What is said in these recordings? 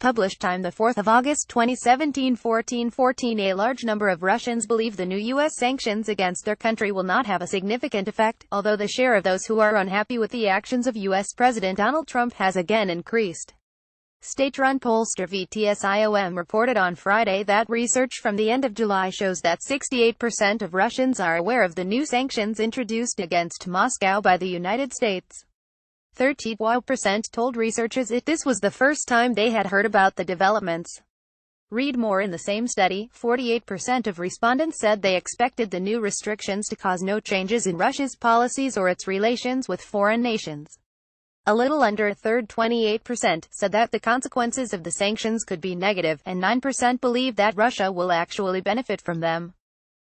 Published time 4 August 2017 14:14. A large number of Russians believe the new U.S. sanctions against their country will not have a significant effect, although the share of those who are unhappy with the actions of U.S. President Donald Trump has again increased. State-run pollster VTSIOM reported on Friday that research from the end of July shows that 68% of Russians are aware of the new sanctions introduced against Moscow by the United States. 31% told researchers this was the first time they had heard about the developments. Read more in the same study. 48% of respondents said they expected the new restrictions to cause no changes in Russia's policies or its relations with foreign nations. A little under a third, 28%, said that the consequences of the sanctions could be negative, and 9% believe that Russia will actually benefit from them.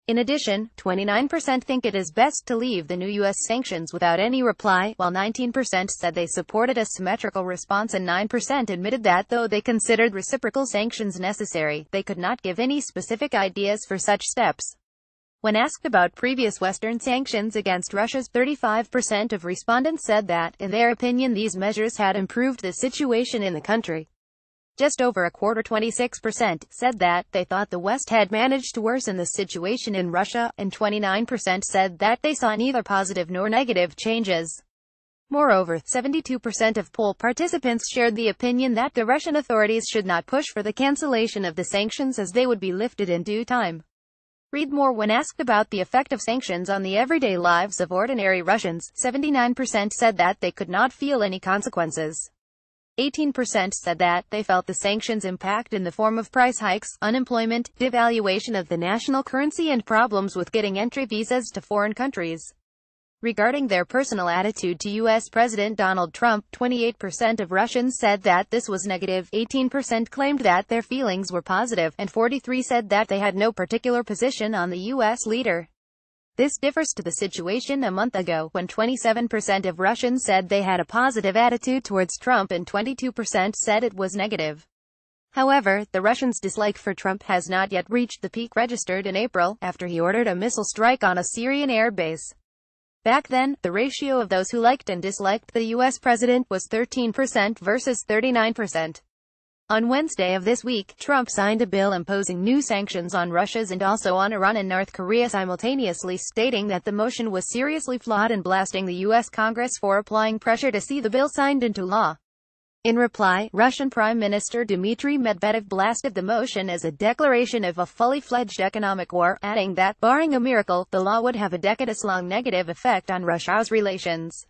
In addition, 29% think it is best to leave the new U.S. sanctions without any reply, while 19% said they supported a symmetrical response and 9% admitted that though they considered reciprocal sanctions necessary, they could not give any specific ideas for such steps. When asked about previous Western sanctions against Russia, 35% of respondents said that, in their opinion, these measures had improved the situation in the country. Just over a quarter, 26%, said that they thought the West had managed to worsen the situation in Russia, and 29% said that they saw neither positive nor negative changes. Moreover, 72% of poll participants shared the opinion that the Russian authorities should not push for the cancellation of the sanctions as they would be lifted in due time. Read more. When asked about the effect of sanctions on the everyday lives of ordinary Russians, 79% said that they could not feel any consequences. 18% said that they felt the sanctions' impact in the form of price hikes, unemployment, devaluation of the national currency and problems with getting entry visas to foreign countries. Regarding their personal attitude to U.S. President Donald Trump, 28% of Russians said that this was negative, 18% claimed that their feelings were positive, and 43% said that they had no particular position on the U.S. leader. This differs to the situation a month ago, when 27% of Russians said they had a positive attitude towards Trump and 22% said it was negative. However, the Russians' dislike for Trump has not yet reached the peak registered in April, after he ordered a missile strike on a Syrian air base. Back then, the ratio of those who liked and disliked the U.S. president was 13% versus 39%. On Wednesday of this week, Trump signed a bill imposing new sanctions on Russia and also on Iran and North Korea, simultaneously stating that the motion was seriously flawed and blasting the U.S. Congress for applying pressure to see the bill signed into law. In reply, Russian Prime Minister Dmitry Medvedev blasted the motion as a declaration of a fully fledged economic war, adding that, barring a miracle, the law would have a decades-long negative effect on Russia's relations.